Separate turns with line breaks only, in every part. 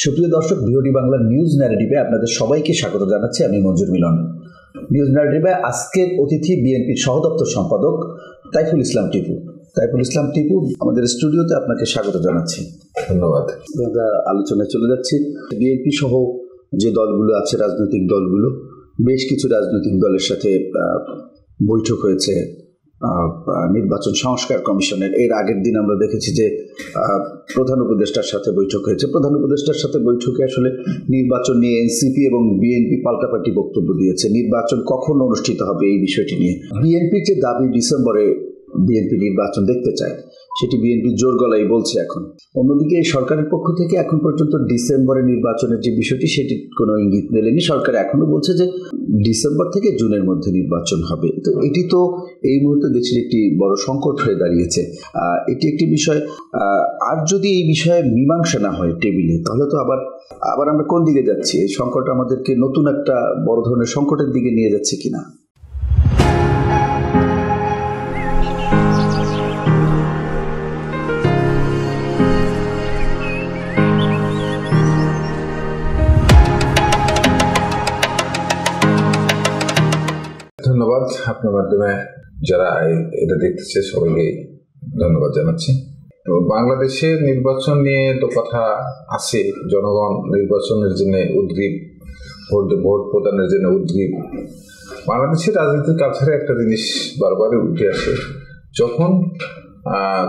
সুপ্রিয় দর্শক, BOD Bangla news ন্যারেটিভে আপনাদের সবাইকে স্বাগত জানাচ্ছি। আমি মঞ্জুর মিলন। নিউজ ন্যারেটিভে আজকের অতিথি বিএনপির সহদপ্তর সম্পাদক তাইফুল ইসলাম টিপু। তাইফুল ইসলাম টিপু, আমাদের স্টুডিওতে আপনাকে স্বাগত জানাচ্ছি।
ধন্যবাদ।
আমরা আলোচনায় চলে যাচ্ছি। বিএনপি সহ যে দলগুলো আছে, রাজনৈতিক দলগুলো, বেশ কিছু রাজনৈতিক দলের সাথে বৈঠক হয়েছে নির্বাচন সংস্কার কমিশনের। এর আগের দিন আমরা দেখেছি যে প্রধান উপদেষ্টার সাথে বৈঠক হয়েছে। প্রধান উপদেষ্টার সাথে বৈঠকে আসলে নির্বাচন নিয়ে এনসিপি এবং বিএনপি পাল্টাপাল্টি বক্তব্য দিয়েছে। নির্বাচন কখন অনুষ্ঠিত হবে এই বিষয়টি নিয়ে বিএনপির যে দাবি, ডিসেম্বরে বিএনপি নির্বাচন দেখতে চায়, সেটি বিএনপি জোর গলায় বলছে এখন। অন্যদিকে এই সরকারের পক্ষ থেকে এখন পর্যন্ত ডিসেম্বরে নির্বাচনের যে বিষয়টি, সেটি কোনো ইঙ্গিত মেলেনি। সরকার এখনো বলছে যে ডিসেম্বর থেকে জুনের মধ্যে নির্বাচন হবে। তো এটি তো এই মুহূর্তে দেশের একটি বড় সংকট হয়ে দাঁড়িয়েছে। এটি একটি বিষয়। আর যদি এই বিষয়ে মীমাংসা না হয় টেবিলে, তাহলে তো আবার আমরা কোন দিকে যাচ্ছি? এই সংকট আমাদেরকে নতুন একটা বড় ধরনের সংকটের দিকে নিয়ে যাচ্ছে কিনা।
ধন্যবাদ। আপনার মাধ্যমে যারা এটা দেখতেছে সবাইকে ধন্যবাদ জানাচ্ছি। তো বাংলাদেশে নির্বাচন নিয়ে তো কথা আছে, জনগণ নির্বাচনের জন্য উদ্গ্রীব, ভোট প্রদানের জন্য উদ্গ্রীব। বাংলাদেশের রাজনীতির কাছারে একটা জিনিস বারবারই উঠে আসে, যখন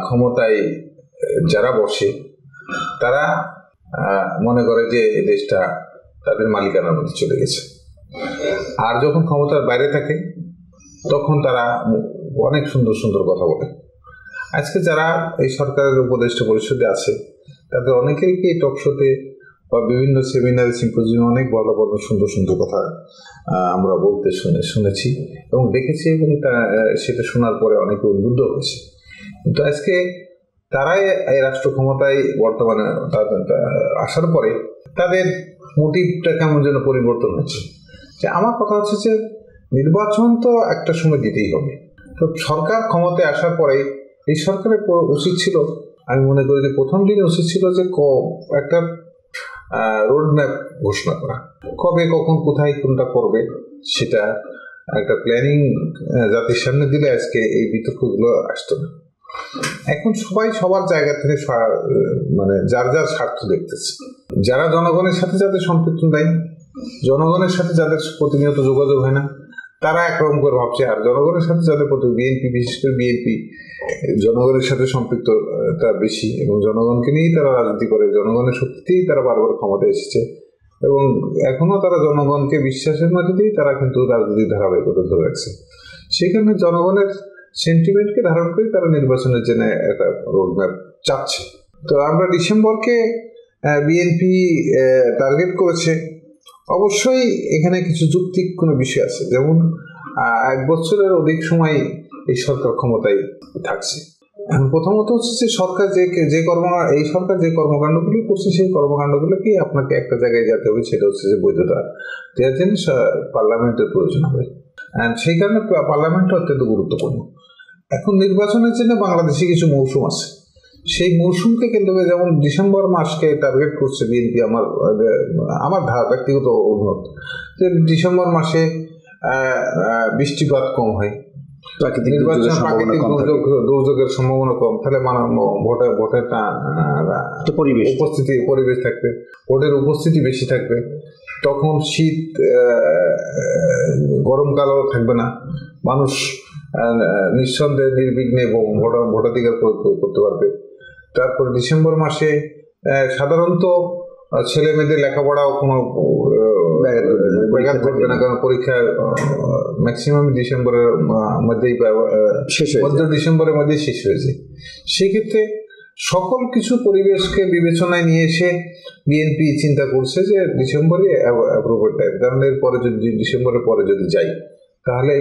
ক্ষমতায় যারা বসে তারা মনে করে যে এই দেশটা তাদের মালিকানার মধ্যে চলে গেছে, আর যখন ক্ষমতার বাইরে থাকে তখন তারা অনেক সুন্দর সুন্দর কথা বলে। আজকে যারা এই সরকারের উপদেষ্টা পরিষদে আছে তাদের অনেকেরকে এই টক শোতে বা বিভিন্ন সেমিনার, সিম্পোজিয়াম অনেক বড় বড় সুন্দর সুন্দর কথা আমরা বলতে শুনেছি এবং দেখেছি, এবং সেটা শোনার পরে অনেকে উদ্বুদ্ধ হয়েছে। কিন্তু আজকে তারাই এই রাষ্ট্র ক্ষমতায় বর্তমানে আসার পরে তাদের মোটিভটা কেমন যেন পরিবর্তন হচ্ছে। যে আমার কথা হচ্ছে যে নির্বাচন তো একটা সময় দিতেই হবে। তো সরকার ক্ষমতায় আসার পরে এই সরকারের উচিত ছিল, আমি মনে করি যে প্রথম দিনে উচিত ছিল যে একটা রোড ম্যাপ ঘোষণা করা, কবে কখন কোথায় কোনটা করবে সেটা একটা প্ল্যানিং জাতির সামনে দিলে আজকে এই বিতর্কগুলো আসতো না। এখন সবাই সবার জায়গা থেকে মানে যার যার স্বার্থ দেখতেছে। যারা জনগণের সাথে যাদের সম্পৃক্ত নাই, জনগণের সাথে যাদের প্রতিনিয়ত যোগাযোগ হয় না, তারা একরকম করে ভাবছে। আর জনগণের সাথে যাদের বিএনপি, বিশেষ করে বিএনপি জনগণের সাথে সম্পৃক্ততা বেশি এবং জনগণকে নিয়েই তারা রাজনীতি করে, জনগণের শক্তিতেই তারা বারবার ক্ষমতায় এসেছে এবং এখনো তারা জনগণকে বিশ্বাসের মধ্যে দিয়েই তারা কিন্তু রাজনীতির ধারাবাহিকতা ধরে রাখছে। সেখানে জনগণের সেন্টিমেন্টকে ধারণ করে তারা নির্বাচনের জন্য একটা রোডম্যাপ চাচ্ছে। তো আমরা ডিসেম্বরকে বিএনপি টার্গেট করেছে। অবশ্যই এখানে কিছু যৌক্তিক কোনো বিষয় আছে, যেমন 1 বছরের অধিক সময় এই সরকার ক্ষমতায় থাকছে। এখন প্রথমত হচ্ছে যে সরকার এই সরকার যে কর্মকাণ্ডগুলি করছে, সেই কর্মকাণ্ডগুলোকে আপনাকে একটা জায়গায় যেতে হবে, সেটা হচ্ছে যে বৈধতা দেওয়ার জন্য পার্লামেন্টের প্রয়োজন হবে। সেই কারণে পার্লামেন্ট অত্যন্ত গুরুত্বপূর্ণ। এখন নির্বাচনের জন্য বাংলাদেশে কিছু মৌসুম আছে, সেই মৌসুমকে কেন্দ্র করে, যেমন ডিসেম্বর মাসকে টার্গেট করছে বিএনপি। আমার ব্যক্তিগত অভিমত যে ডিসেম্বর মাসে বৃষ্টিপাত কম হয়, প্রাকৃতিক দুর্যোগের সম্ভাবনা কম, তাহলে ভোটের পরিবেশ থাকবে, ভোটের উপস্থিতি বেশি থাকবে। তখন শীত, গরমকালও থাকবে না, মানুষ নিঃসন্দেহে নির্বিঘ্নে ভোটাধিকার করতে পারবে। তারপর ডিসেম্বর মাসে সাধারণত ছেলে মেয়েদের লেখাপড়াও কোনো ব্যাঘাত ঘটবে না, কারণ পরীক্ষা ম্যাক্সিমাম ডিসেম্বরের মধ্যেই ডিসেম্বরের মধ্যেই শেষ হয়েছে। সেক্ষেত্রে সকল কিছু পরিবেশকে বিবেচনায় নিয়ে এসে বিএনপি চিন্তা করছে যে ডিসেম্বরে অ্যাপ্রোপ্রিয়েট টাইম, কারণ এরপরে যদি ডিসেম্বরের পরে যদি যাই তাহলে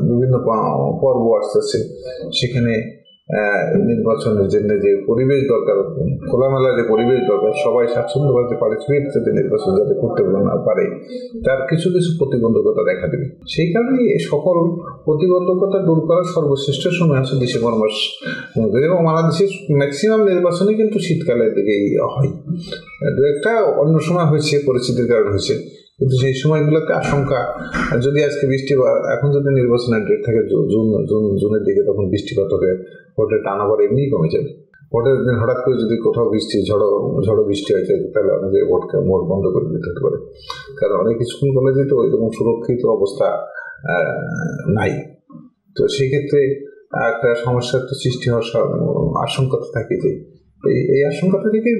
বিভিন্ন পর্ব আসতেছে, সেখানে নির্বাচনের জন্য যে পরিবেশ দরকার, খোলামেলা যে পরিবেশ দরকার, সবাই স্বাচ্ছন্দ্যভাবে পার্টিসিপেট যাতে নির্বাচন যাতে করতে না পারে, তার কিছু কিছু প্রতিবন্ধকতা দেখা দেবে। সেই কারণে সকল প্রতিবন্ধকতা দূর করার সর্বশ্রেষ্ঠ সময় আছে ডিসেম্বর মাস, এবং বাংলাদেশের ম্যাক্সিমাম নির্বাচনই কিন্তু শীতকালের দিকেই হয়। দু একটা অন্য সময় হয়েছে, পরিস্থিতির কারণে হয়েছে, কিন্তু সেই সময়গুলোতে আশঙ্কা, যদি আজকে এখন যদি নির্বাচনের ডেট থাকে জুনের দিকে, তখন বৃষ্টিপাত হবে, ভোটের টানাবার এমনিই কমে যাবে। ভোটের দিন হঠাৎ করে যদি কোথাও ঝড়ো বৃষ্টি হয়, তাহলে অনেকে ভোট বন্ধ করে দিতে হতে পারে, কারণ অনেক স্কুল কলেজে তো ওইরকম সুরক্ষিত অবস্থা নাই। তো সেক্ষেত্রে একটা সমস্যার তো সৃষ্টি হওয়ার আশঙ্কা তো থাকে। যে এই আশঙ্কাটা থেকে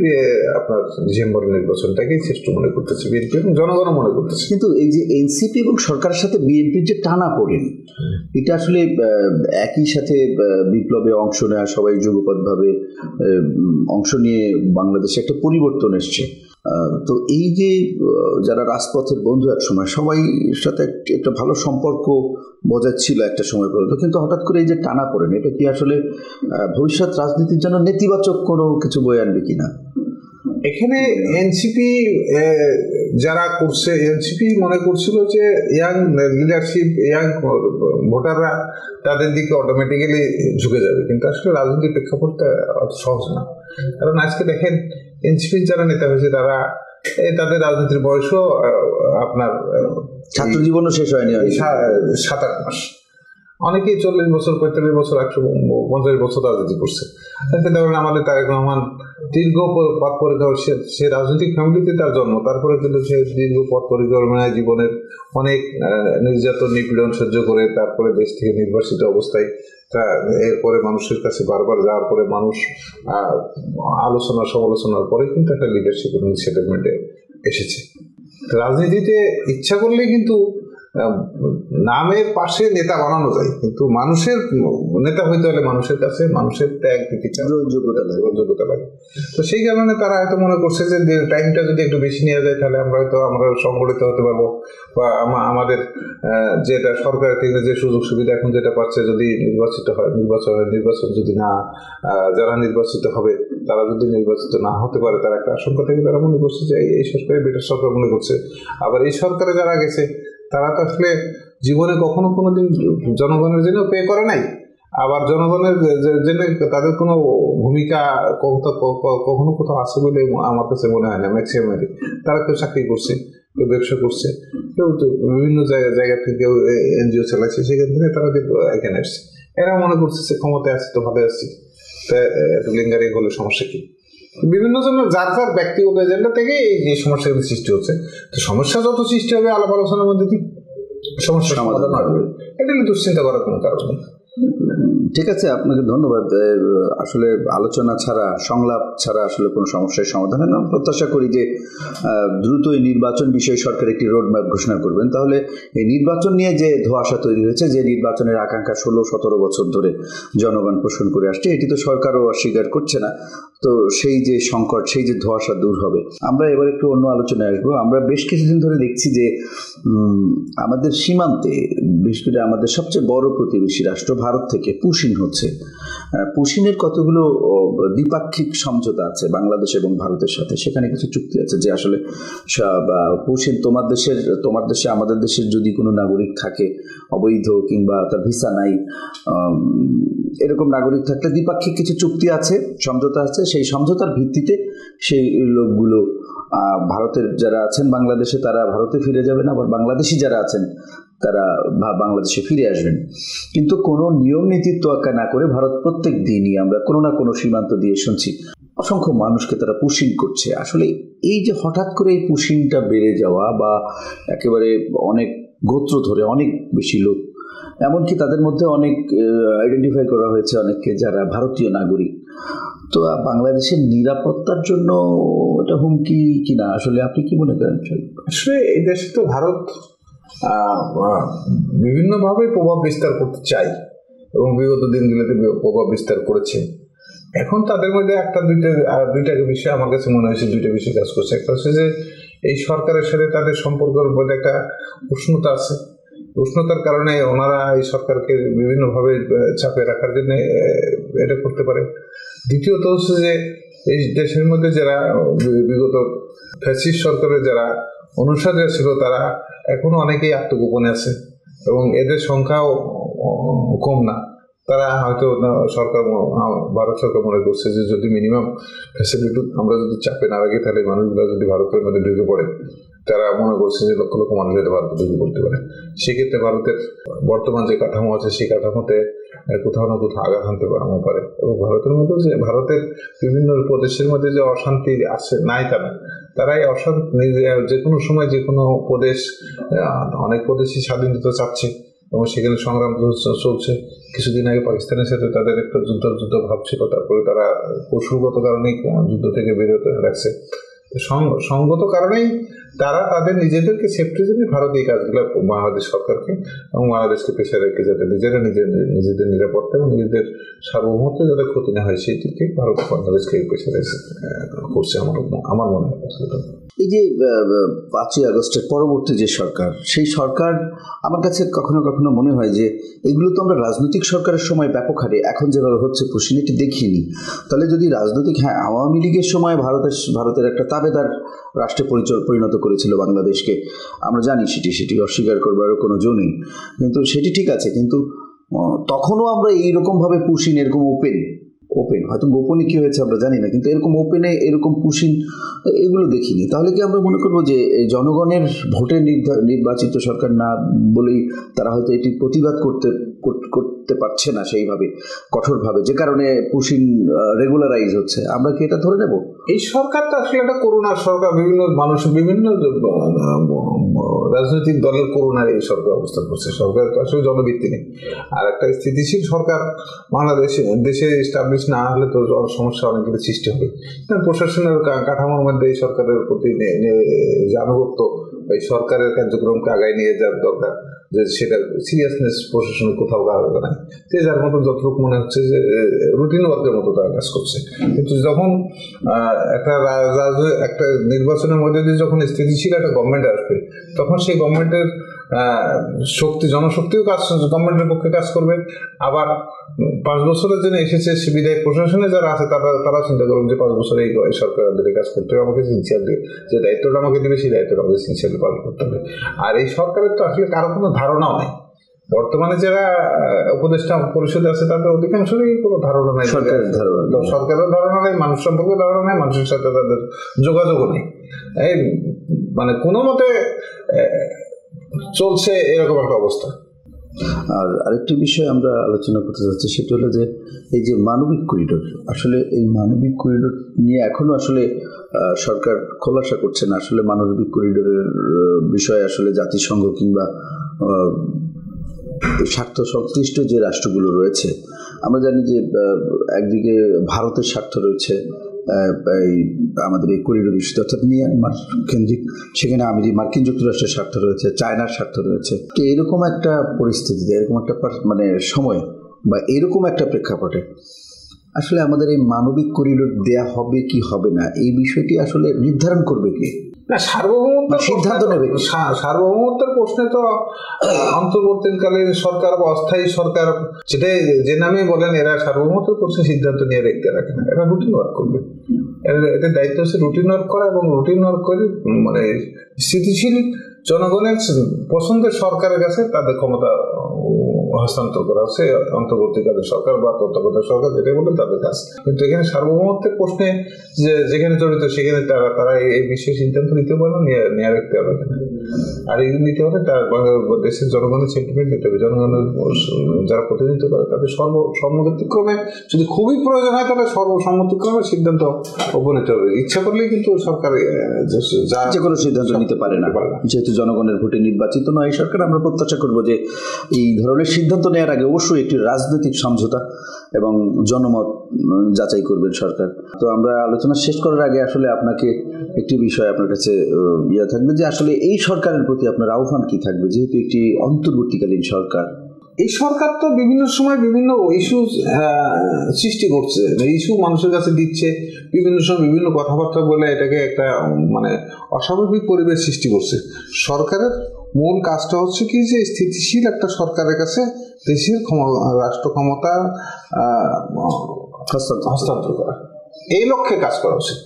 আপনার ডিসেম্বরের নির্বাচনটাকেই শ্রেষ্ঠ মনে করতেছে বিএনপি এবং জনগণও মনে করতেছে।
কিন্তু এই যে এনসিপি এবং সরকারের সাথে বিএনপির যে টানা পড়েন, এটা আসলে একই সাথে বিপ্লবে অংশ নেওয়া, সবাই যুগপৎভাবে অংশ নিয়ে বাংলাদেশে একটা পরিবর্তন এসছে। তো এই যে যারা রাজপথের বন্ধু এক সময় সবাই সাথে একটা ভালো সম্পর্ক বজায় ছিল একটা সময় পর্যন্ত, কিন্তু হঠাৎ করে এই যে টানা পড়েন, এটা কি আসলে ভবিষ্যৎ রাজনীতির জন্য নেতিবাচক কোনো কিছু বয়ে আনবে কিনা?
এখানে এনসিপি যারা করছে, এনসিপি মনে করছিল যে ইয়াং লিডারশিপ, ইয়াং ভোটাররা তাদের দিকে অটোমেটিক্যালি ঝুঁকে যাবে, কিন্তু আসলে রাজনৈতিক প্রেক্ষাপটটা অত সহজ না। কারণ আজকে দেখেন এনসিপির যারা নেতা হয়েছে তারা তাদের রাজনীতির বয়সও আপনার
ছাত্র জীবনও শেষ হয়নি
7-8 মাস, অনেকেই 40 বছর, 45 বছর, 150 বছর রাজনীতি করছে। ধরেন আমাদের তারেক রহমান দীর্ঘ পথ পরিক্রমা, সে রাজনৈতিক ফ্যামিলিতে তার জন্ম, তারপরে কিন্তু সে দীর্ঘ পথ পরিক্রমায় জীবনের অনেক নির্যাতন নিপীড়ন সহ্য করে তারপরে দেশ থেকে নির্বাসিত অবস্থায়, এরপরে মানুষের কাছে বারবার যাওয়ার পরে মানুষ আলোচনা সমালোচনার পরে কিন্তু একটা লিডারশিপ এবং সেটেলমেন্টে এসেছে। রাজনীতিতে ইচ্ছা করলে কিন্তু নামের পাশে নেতা বানানো যায়, কিন্তু মানুষের নেতা হইতে হলে মানুষের কাছে মানুষের ত্যাগ যোগ্যতা লাগে। তো সেই কারণে তারা হয়তো মনে করছে যে টাইমটা যদি একটু বেশি নিয়ে যায়, তাহলে আমরা সংগঠিত হতে পারবো, বা আমাদের যেটা সরকারের থেকে যে সুযোগ সুবিধা এখন যেটা পাচ্ছে, যদি নির্বাচন যদি না, যারা নির্বাচিত হবে তারা যদি নির্বাচিত না হতে পারে, তার একটা আশঙ্কা থেকে তারা মনে করছে যে এই সরকারের বেটার সরকার মনে করছে। আবার এই সরকারে যারা গেছে তারা তো আসলে জীবনে কখনো কোনোদিন জনগণের জন্য পে করে নাই, আবার জনগণের জন্য তাদের কোনো ভূমিকা কখনো কোথাও আছে বলে আমার কাছে মনে হয় না। ম্যাক্সিমামে তারা কেউ চাকরি করছে, কেউ ব্যবসা করছে, কেউ তো বিভিন্ন জায়গা থেকে কেউ এনজিও চালাচ্ছে, সেখান থেকে তারা এখানে আসছে। এরা মনে করছে যে ক্ষমতায় আছে তো ভালো আছি, তা একটু লিঙ্গারিং হলে সমস্যা কি? বিভিন্ন জনের যার যার ব্যক্তিগত এজেন্ডা থেকে এই সমস্যাগুলো সৃষ্টি হচ্ছে। তো সমস্যা যত সৃষ্টি হবে আলাপ আলোচনার মধ্যে দিয়ে সমস্যার সমাধান হবে, এটা নিয়ে দুশ্চিন্তা করার কোনো কারণ নেই।
ঠিক আছে, আপনাকে ধন্যবাদ। আসলে আলোচনা ছাড়া, সংলাপ ছাড়া আসলে কোনো সমস্যার সমাধান হয় না। প্রত্যাশা করি যে দ্রুত এই নির্বাচন বিষয়ে সরকার একটি রোডম্যাপ ঘোষণা করবেন, তাহলে এই নির্বাচন নিয়ে যে ধোঁয়াশা তৈরি হয়েছে, যে নির্বাচনের আকাঙ্ক্ষা 16-17 বছর ধরে জনগণ পোষণ করে আসছে, এটি তো সরকারও অস্বীকার করছে না। তো সেই যে সংকট, সেই যে ধোঁয়াশা দূর হবে। আমরা এবার একটু অন্য আলোচনায় আসবো। আমরা বেশ কিছুদিন ধরে দেখছি যে আমাদের সীমান্তে, বিশেষ করে আমাদের সবচেয়ে বড় প্রতিবেশী রাষ্ট্র ভারত থেকে পুশিন হচ্ছে। পুশিনের কতগুলো দ্বিপাক্ষিক সমঝোতা আছে বাংলাদেশ এবং ভারতের সাথে, সেখানে কিছু চুক্তি আছে যে আসলে পুশিন তোমার দেশে আমাদের দেশের যদি কোনো নাগরিক থাকে অবৈধ কিংবা তার ভিসা নাই, এরকম নাগরিক থাকলে দ্বিপাক্ষিক কিছু চুক্তি আছে, সমঝোতা আছে। সেই সমঝোতার ভিত্তিতে সেই লোকগুলো ভারতের যারা আছেন বাংলাদেশে, তারা ভারতে ফিরে যাবেন, আবার বাংলাদেশি যারা আছেন তারা বাংলাদেশে ফিরে আসবেন। কিন্তু কোনো নিয়ম নীতির তোয়াক্কা না করে ভারত প্রত্যেক দিনই আমরা কোনো না কোনো সীমান্ত দিয়ে শুনছি অসংখ্য মানুষকে তারা পুশিং করছে। আসলে এই যে হঠাৎ করে এই পুশিংটা বেড়ে যাওয়া, বা একেবারে অনেক গোত্র ধরে অনেক বেশি লোক, এমনকি তাদের মধ্যে অনেক আইডেন্টিফাই করা হয়েছে অনেককে যারা ভারতীয় নাগরিক, তো বাংলাদেশের নিরাপত্তার জন্য এটা হুমকি কিনা, আসলে আপনি কি মনে করেন?
আসলে এই দেশে তো ভারত বিভিন্নভাবে প্রভাব বিস্তার করতে চায় এবং বিগত দিনগুলোতে প্রভাব বিস্তার করেছে। এখন তাদের মধ্যে দুইটা বিষয় আমার কাছে মনে হয়েছে, দুইটা বিষয় কাজ করছে। একটা হচ্ছে যে এই সরকারের সাথে তাদের সম্পর্কের মধ্যে একটা উষ্ণতা আছে, উষ্ণতার কারণে ওনারা এই সরকারকে বিভিন্নভাবে চাপে রাখার জন্য এটা করতে পারে। দ্বিতীয়ত হচ্ছে যে এই দেশের মধ্যে যারা বিগত ফ্যাসিস্ট সরকারের যারা অনুসারী ছিল তারা এখনো অনেকেই আত্মগোপনে আছে এবং এদের সংখ্যাও কম না। তারা হয়তো সরকার, ভারত সরকার মনে করছে যে যদি মিনিমাম ফ্যাসিলিটি আমরা যদি চাপে না রাখি তাহলে মানুষগুলো যদি ভারতের মধ্যে ঢুকে পড়ে, তারা মনে করছে যে লক্ষ লক্ষ মানুষ যাতে ভারতে ঢুকে পড়তে পারে। সেক্ষেত্রে ভারতের বর্তমান যে কাঠামো আছে সেই কাঠামোতে কোথাও না কোথাও আঘাত আনতে পারে এবং ভারতের মধ্যে যে ভারতের বিভিন্ন প্রদেশের মধ্যে যে অশান্তি আছে নাই তা না, তারাই অশান্তি যে কোনো সময় যে কোনো প্রদেশ, অনেক প্রদেশই স্বাধীনতা চাচ্ছে এবং সেখানে সংগ্রাম চলছে। কিছুদিন আগে পাকিস্তানের সাথে তাদের একটা যুদ্ধ ভাব ছিল, তারপরে তারা কৌশলগত কারণেই যুদ্ধ থেকে বিরত রাখছে। সঙ্গত কারণেই তারা তাদের নিজেদেরকে সেফটির জন্য ভারত এই কাজগুলো বাংলাদেশ সরকারকে এবং বাংলাদেশকে পেশা রেখে যাতে নিজেরা নিজেদের নিরাপত্তা এবং নিজেদের সার্বভৌমত্ব যাতে ক্ষতি না হয় সেই দিকে ভারত বাংলাদেশকে পেশা করছে আমার মনে হয়।
এই যে 5ই আগস্টের পরবর্তী যে সরকার, সেই সরকার আমার কাছে কখনো কখনো মনে হয় যে এগুলো তো আমরা রাজনৈতিক সরকারের সময় ব্যাপক হারে এখন যেভাবে হচ্ছে পুষিনিটি দেখিনি। তাহলে যদি রাজনৈতিক, আওয়ামী লীগের সময় ভারতের একটা তাবেদার রাষ্ট্রে পরিণত করেছিল বাংলাদেশকে, আমরা জানি সেটি অস্বীকার করবার কোনো জো নেই, কিন্তু সেটি ঠিক আছে। কিন্তু তখনও আমরা এইরকমভাবে পুষিন, এরকম ওপেন হয়তো গোপনে কি হয়েছে আমরা জানি না, কিন্তু এরকম ওপেনে এরকম পুষিন এগুলো দেখিনি। তাহলে কি আমরা মনে করবো যে জনগণের ভোটে নির্বাচিত সরকার না বলেই তারা হয়তো এটি প্রতিবাদ করতে পারছে না সেইভাবে কঠোরভাবে, যে কারণে পুষিন রেগুলারাইজ হচ্ছে? আমরা কি এটা ধরে নেব?
এই সরকারটা আসলে একটা করোনার সরকার, বিভিন্ন মানুষ বিভিন্ন রাজনৈতিক দলের করোনার এই সরকার অবস্থান করছে। সরকার তো আসলে জনভিত্তি নেই। আর একটা স্থিতিশীল সরকার দেশে এস্টাবলিশ না হলে তো সমস্যা অনেকগুলো সৃষ্টি হবে। প্রশাসনের কাঠামোর মধ্যে এই সরকারের প্রতি যে আনুগত্য, এই সরকারের কার্যক্রমকে আগায় নিয়ে যাওয়ার দরকার, যে সেটা সিরিয়াসনেস প্রশাসনের কোথাও কারণে নাই। যে যার মতো যতটুকু মনে হচ্ছে যে রুটিন ওয়ার্কের মতো তারা কাজ করছে। কিন্তু যখন একটা নির্বাচনের মধ্যে দিয়ে যখন স্থিতিশীল একটা গভর্নমেন্ট আসবে, তখন সেই গভর্নমেন্টের জনশক্তিও গভর্নমেন্টের পক্ষে কাজ করবে। আবার 5 বছরের জন্য এসেছে বিদায় প্রশাসনে যারা আছে তারা চিন্তা করবেন যে 5 বছরে এই সরকার কাজ করতে হবে, আমাকে সিনসিয়ারলি যে দায়িত্বটা আমাকে দেবে সেই দায়িত্বটা আমাকে সিনসিয়ারলি পালন করতে হবে। আর এই সরকারের তো আসলে কারো কোনো ধারণাও নেই। বর্তমানে যারা উপদেষ্টা পরিষদে আছে তাদের অধিকাংশেরই কোনো ধারণা নাই, সরকারের ধারণা নেই, মানুষ সম্পর্কে ধারণা নেই, মানুষের সাথে তাদের যোগাযোগও নেই। এই মানে কোনো মতে চলছে এরকম একটা অবস্থা।
আর আরেকটি বিষয় আমরা আলোচনা করতে যাচ্ছি, সেটা হলো যে এই যে মানবিক করিডোর, আসলে এই মানবিক করিডোর নিয়ে এখনো আসলে সরকার খোলাসা করছে না। আসলে মানবিক করিডোরের বিষয়ে আসলে জাতিসংঘ কিংবা স্বার্থ সংশ্লিষ্ট যে রাষ্ট্রগুলো রয়েছে, আমরা জানি যে একদিকে ভারতের স্বার্থ রয়েছে আমাদের এই করিডোর ইস্যুতে, অর্থাৎ মিয়ানমার কেন্দ্রিক, সেখানে মার্কিন যুক্তরাষ্ট্রের স্বার্থ রয়েছে, চায়নার স্বার্থ রয়েছে। তো এরকম একটা পরিস্থিতিতে, এরকম একটা মানে সময় বা এরকম একটা প্রেক্ষাপটে আসলে আমাদের এই মানবিক করিডোর দেয়া হবে কি হবে না, এই বিষয়টি আসলে নির্ধারণ করবে কি? সিদ্ধান্ত নেবে
সার্বভৌমত্বের প্রশ্নে তো অন্তর্বর্তীকালীন সরকার বা অস্থায়ী সরকার, সেটাই যে নামে বলেন, এরা সার্বভৌমত্বের প্রশ্নে সিদ্ধান্ত নিয়ে রাখে না, এরা রুটিন ওয়ার্ক করবে। এদের দায়িত্ব হচ্ছে রুটিন ওয়ার্ক করা এবং রুটিন ওয়ার্ক করে মানে স্থিতিশীল জনগণের পছন্দের সরকারের কাছে তাদের ক্ষমতা হস্তান্তর করা হচ্ছে। অন্তর্বর্তীকালীন সরকার বা তত্ত্বাবধায়ক সরকার যেটাই বলেন তাদের কাছে। কিন্তু এখানে সার্বভৌমত্বের প্রশ্নে যেখানে জড়িত সেখানে তারা এই বিষয়ে সিদ্ধান্ত নিতে পারে না, নিয়ে রাখতে হবে না। আর এই নিতে হলে তার দেশের জনগণের সেন্টিমেন্ট নিতে হবে। জনগণের যারা প্রতিনিধিত্ব করে তাদের সর্বসম্মতিক্রমে, যদি খুবই প্রয়োজন হয় তাহলে সর্বসম্মতিক্রমে সিদ্ধান্ত উপনীত হবে। ইচ্ছা করলেই কিন্তু সরকার
যে কোনো সিদ্ধান্ত নিতে পারে না, যেহেতু জনগণের ভোটে নির্বাচিত নয় এই সরকার। আমরা প্রত্যাশা করবো যে এই ধরনের সিদ্ধান্ত নেওয়ার আগে অবশ্যই একটি রাজনৈতিক সমঝোতা এবং জনমত যাচাই করবেন সরকার। তো আমরা আলোচনা শেষ করার আগে আসলে আপনাকে একটি বিষয় আপনার কাছে থাকবে যে আসলে এই সরকারের প্রতি আপনার আহ্বান কি থাকবে, যেহেতু একটি অন্তর্বর্তীকালীন সরকার?
এই সরকার তো বিভিন্ন সময় বিভিন্ন ইস্যু সৃষ্টি করছে, ইস্যু মানুষের কাছে দিচ্ছে, বিভিন্ন সময় বিভিন্ন কথাবার্তা বলে এটাকে একটা মানে অস্বাভাবিক পরিবেশ সৃষ্টি করছে। সরকারের
মূল কাজটা হচ্ছে কি যে স্থিতিশীল একটা সরকারের কাছে দেশের রাষ্ট্র ক্ষমতা হস্তান্তর করা, এই লক্ষ্যে কাজ করা উচিত।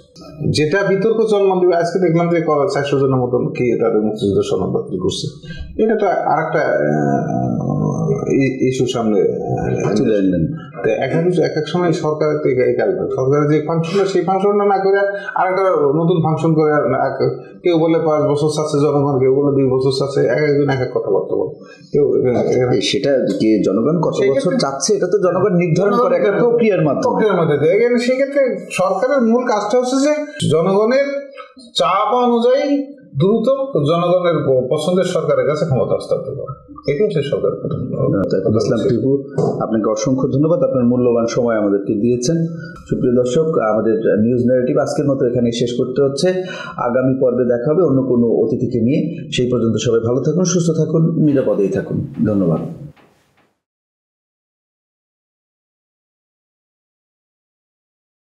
যেটা বিতর্ক জন্ম দেবে, আজকে দেখলাম যে 400 জনের মতন কি তাদের মুক্তিযুদ্ধ সনদ বাতিল করছে, এটা তো আরেকটা ইস্যু সামনে তুলে আনলেন। এক এক সময় সরকারের সরকারের যে ফাংশনটা, সেই ফাংশনটা না করে আরেকটা নতুন ফাংশন করে, কেউ বলে 5 বছর চাচ্ছে জনগণ, কেউ বলে 2 বছর চাচ্ছে, একজন এক এক কথাবার্তা বলে। কেউ
সেটা কি জনগণ কত বছর চাচ্ছে এটা তো জনগণ নির্ধারণ করে একটা প্রক্রিয়ার মধ্যে।
সেক্ষেত্রে সরকারের মূল কাজটা হচ্ছে যে জনগণের চাপ অনুযায়ী দ্রুত জনগণের পছন্দের সরকারের কাছে ক্ষমতা হস্তান্তর করা, এটাই হচ্ছে সরকারের প্রথম।
ইসলাম টিপু, আপনাকে অসংখ্য ধন্যবাদ, আপনার মূল্যবান সময় আমাদেরকে দিয়েছেন। সুপ্রিয় দর্শক, আমাদের নিউজ ন্যারেটিভ আজকের মতো এখানে শেষ করতে হচ্ছে। আগামী পর্বে দেখা হবে অন্য কোনো অতিথিকে নিয়ে। সেই পর্যন্ত সবাই ভালো থাকুন, সুস্থ থাকুন, নিরাপদেই থাকুন। ধন্যবাদ।